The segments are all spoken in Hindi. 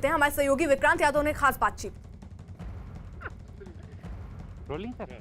हमारे सहयोगी विक्रांत यादव ने खास बातचीत। रोलिंग सर,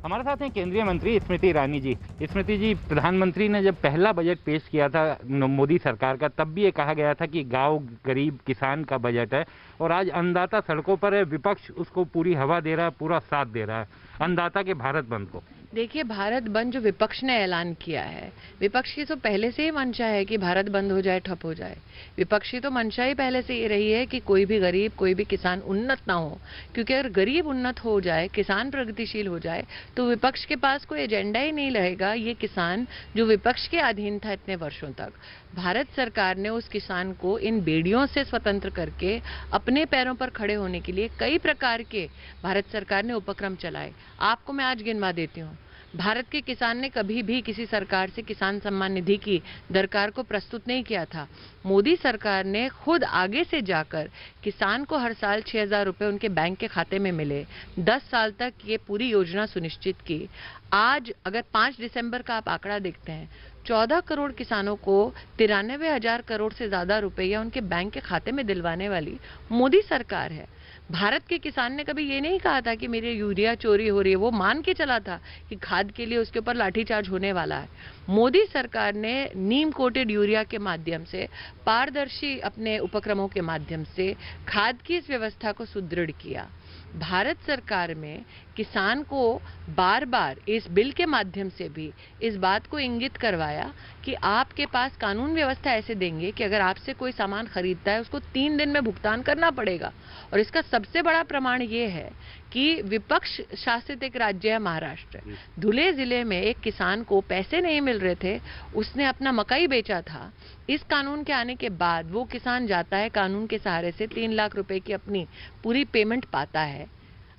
हमारे साथ हैं केंद्रीय मंत्री स्मृति ईरानी जी। स्मृति जी, प्रधानमंत्री ने जब पहला बजट पेश किया था मोदी सरकार का, तब भी ये कहा गया था कि गांव गरीब किसान का बजट है, और आज अन्नदाता सड़कों पर है, विपक्ष उसको पूरी हवा दे रहा है, पूरा साथ दे रहा है अन्नदाता के भारत बंद को। देखिए, भारत बंद जो विपक्ष ने ऐलान किया है, विपक्ष की तो पहले से ही मंशा है कि भारत बंद हो जाए, ठप हो जाए। विपक्ष की तो मंशा ही पहले से ये रही है कि कोई भी गरीब, कोई भी किसान उन्नत ना हो, क्योंकि अगर गरीब उन्नत हो जाए, किसान प्रगतिशील हो जाए, तो विपक्ष के पास कोई एजेंडा ही नहीं रहेगा। ये किसान जो विपक्ष के अधीन था इतने वर्षों तक, भारत सरकार ने उस किसान को इन बेड़ियों से स्वतंत्र करके अपने पैरों पर खड़े होने के लिए कई प्रकार के भारत सरकार ने उपक्रम चलाए। आपको मैं आज गिनवा देती हूँ। भारत के किसान ने कभी भी किसी सरकार से किसान सम्मान निधि की दरकार को प्रस्तुत नहीं किया था। मोदी सरकार ने खुद आगे से जाकर किसान को हर साल 6,000 रुपए उनके बैंक के खाते में मिले, 10 साल तक ये पूरी योजना सुनिश्चित की। आज अगर 5 दिसंबर का आप आंकड़ा देखते हैं, 14 करोड़ किसानों को 93,000 करोड़ से ज्यादा रुपया उनके बैंक के खाते में दिलवाने वाली मोदी सरकार है। भारत के किसान ने कभी ये नहीं कहा था कि मेरे यूरिया चोरी हो रही है, वो मान के चला था कि खाद के लिए उसके ऊपर लाठीचार्ज होने वाला है। मोदी सरकार ने नीम कोटेड यूरिया के माध्यम से, पारदर्शी अपने उपक्रमों के माध्यम से खाद की इस व्यवस्था को सुदृढ़ किया। भारत सरकार में किसान को बार बार इस बिल के माध्यम से भी इस बात को इंगित करवाया कि आपके पास कानून व्यवस्था ऐसे देंगे कि अगर आपसे कोई सामान खरीदता है उसको 3 दिन में भुगतान करना पड़ेगा। और इसका सबसे बड़ा प्रमाण ये है कि विपक्ष शासित एक राज्य है महाराष्ट्र। धुले जिले में एक किसान को पैसे नहीं मिल रहे थे, उसने अपना मकई बेचा था। इस कानून के आने के बाद वो किसान जाता है, कानून के सहारे से 3 लाख रुपए की अपनी पूरी पेमेंट पाता है।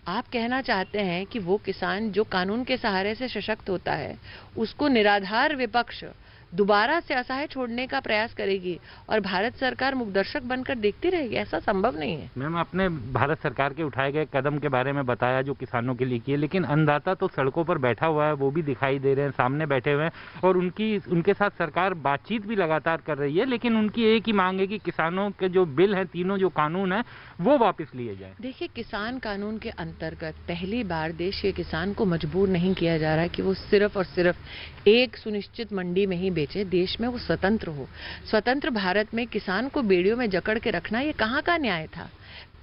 आप कहना चाहते हैं कि वो किसान जो कानून के सहारे से सशक्त होता है, उसको निराधार विपक्ष दोबारा से असहाय छोड़ने का प्रयास करेगी और भारत सरकार मुखदर्शक बनकर देखती रहेगी? ऐसा संभव नहीं है। मैम, आपने भारत सरकार के उठाए गए कदम के बारे में बताया जो किसानों के लिए किए, लेकिन अन्नदाता तो सड़कों पर बैठा हुआ है, वो भी दिखाई दे रहे हैं, सामने बैठे हुए हैं, और उनके साथ सरकार बातचीत भी लगातार कर रही है, लेकिन उनकी एक ही मांग है कि किसानों के जो बिल हैं, तीनों जो कानून है, वो वापस लिए जाए। देखिए, किसान कानून के अंतर्गत पहली बार देश के किसान को मजबूर नहीं किया जा रहा है कि वो सिर्फ और सिर्फ एक सुनिश्चित मंडी में ही बेचे, देश में वो स्वतंत्र हो। स्वतंत्र भारत में किसान को बेड़ियों में जकड़ के रखना ये कहाँ का न्याय था?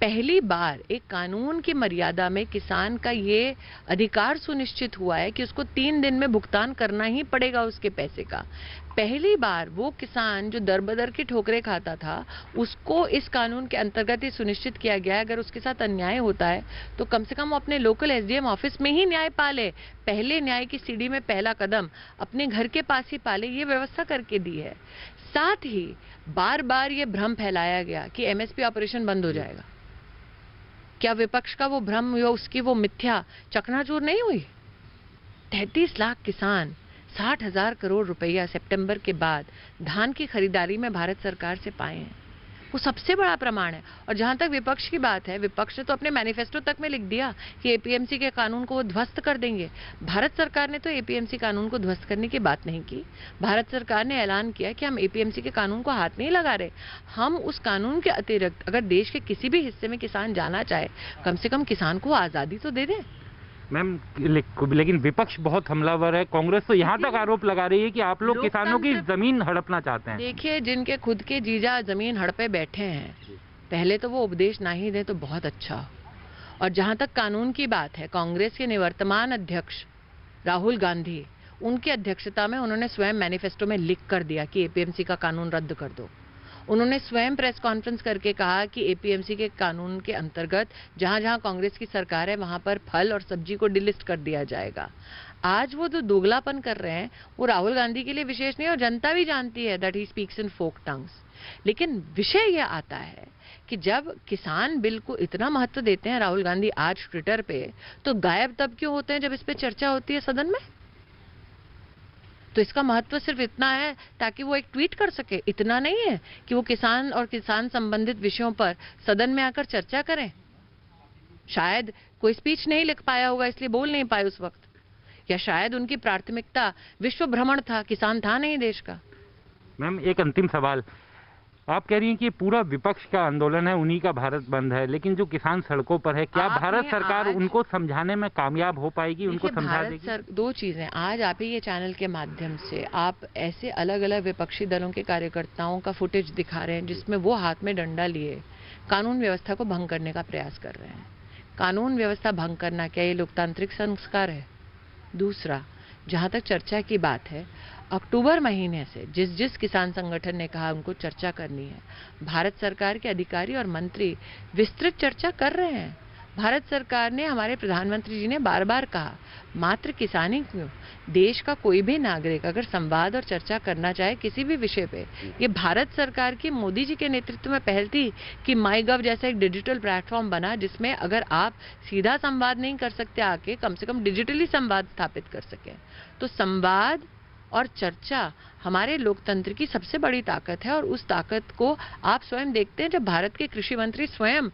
पहली बार एक कानून की मर्यादा में किसान का ये अधिकार सुनिश्चित हुआ है कि उसको 3 दिन में भुगतान करना ही पड़ेगा उसके पैसे का। पहली बार वो किसान जो दर-बदर की ठोकरें खाता था, उसको इस कानून के अंतर्गत ही सुनिश्चित किया गया है, अगर उसके साथ अन्याय होता है तो कम से कम वो अपने लोकल एसडीएम ऑफिस में ही न्याय पाले। पहले न्याय की सीढ़ी में पहला कदम अपने घर के पास ही पाले, ये व्यवस्था करके दी है। साथ ही बार बार ये भ्रम फैलाया गया कि एमएसपी ऑपरेशन बंद हो जाएगा। क्या विपक्ष का वो भ्रम या उसकी वो मिथ्या चकनाचूर नहीं हुई? 33 लाख किसान 60,000 करोड़ रुपया सितंबर के बाद धान की खरीदारी में भारत सरकार से पाए हैं, वो सबसे बड़ा प्रमाण है। और जहां तक विपक्ष की बात है, विपक्ष ने तो अपने मैनिफेस्टो तक में लिख दिया कि एपीएमसी के कानून को वो ध्वस्त कर देंगे। भारत सरकार ने तो एपीएमसी कानून को ध्वस्त करने की बात नहीं की। भारत सरकार ने ऐलान किया कि हम एपीएमसी के कानून को हाथ नहीं लगा रहे। हम उस कानून के अतिरिक्त अगर देश के किसी भी हिस्से में किसान जाना चाहे, कम से कम किसान को आजादी तो दे दें। मैम, लेकिन विपक्ष बहुत हमलावर है। कांग्रेस तो यहाँ तक आरोप लगा रही है कि आप लोग किसानों की जमीन हड़पना चाहते हैं। देखिए, जिनके खुद के जीजा जमीन हड़पे बैठे हैं, पहले तो वो उपदेश ना ही दे तो बहुत अच्छा। और जहां तक कानून की बात है, कांग्रेस के निवर्तमान अध्यक्ष राहुल गांधी, उनकी अध्यक्षता में उन्होंने स्वयं मैनिफेस्टो में लिख कर दिया कि एपीएमसी का कानून रद्द कर दो। उन्होंने स्वयं प्रेस कॉन्फ्रेंस करके कहा कि एपीएमसी के कानून के अंतर्गत जहां जहां कांग्रेस की सरकार है, वहां पर फल और सब्जी को डिलिस्ट कर दिया जाएगा। आज वो जो दोगलापन कर रहे हैं, वो राहुल गांधी के लिए विशेष नहीं, और जनता भी जानती है that he speaks in folk tongues. लेकिन विषय यह आता है कि जब किसान बिल को इतना महत्व देते हैं राहुल गांधी आज ट्विटर पे, तो गायब तब क्यों होते हैं जब इस पे चर्चा होती है सदन में? तो इसका महत्व सिर्फ इतना है ताकि वो एक ट्वीट कर सके, इतना नहीं है कि वो किसान और किसान संबंधित विषयों पर सदन में आकर चर्चा करें। शायद कोई स्पीच नहीं लिख पाया होगा, इसलिए बोल नहीं पाए उस वक्त, या शायद उनकी प्राथमिकता विश्व भ्रमण था, किसान था नहीं देश का। मैम, एक अंतिम सवाल, आप कह रही हैं कि ये पूरा विपक्ष का आंदोलन है, उन्हीं का भारत बंद है, लेकिन जो किसान सड़कों पर है, क्या भारत सरकार उनको समझाने में कामयाब हो पाएगी, उनको समझा देगी? दो चीजें, आज आप ही ये चैनल के माध्यम से आप ऐसे अलग अलग विपक्षी दलों के कार्यकर्ताओं का फुटेज दिखा रहे हैं जिसमें वो हाथ में डंडा लिए कानून व्यवस्था को भंग करने का प्रयास कर रहे हैं। कानून व्यवस्था भंग करना क्या ये लोकतांत्रिक संस्कार है? दूसरा, जहां तक चर्चा की बात है, अक्टूबर महीने से जिस किसान संगठन ने कहा उनको चर्चा करनी है, भारत सरकार के अधिकारी और मंत्री विस्तृत चर्चा कर रहे हैं। भारत सरकार ने, हमारे प्रधानमंत्री जी ने बार बार कहा, मात्र किसानी क्यों, देश का कोई भी नागरिक अगर संवाद और चर्चा करना चाहे किसी भी विषय पे, ये भारत सरकार की मोदी जी के नेतृत्व में पहल थी कि माईगव जैसा एक डिजिटल प्लेटफॉर्म बना जिसमें अगर आप सीधा संवाद नहीं कर सकते आके, कम से कम डिजिटली संवाद स्थापित कर सकें। तो संवाद और चर्चा हमारे लोकतंत्र की सबसे बड़ी ताकत है और उस ताकत को आप स्वयं देखते हैं जब भारत के कृषि मंत्री स्वयं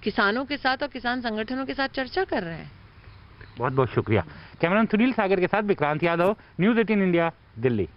किसानों के साथ और किसान संगठनों के साथ चर्चा कर रहे हैं। बहुत बहुत शुक्रिया। कैमरामैन सुनील सागर के साथ विक्रांत यादव, न्यूज़ 18 इंडिया, दिल्ली।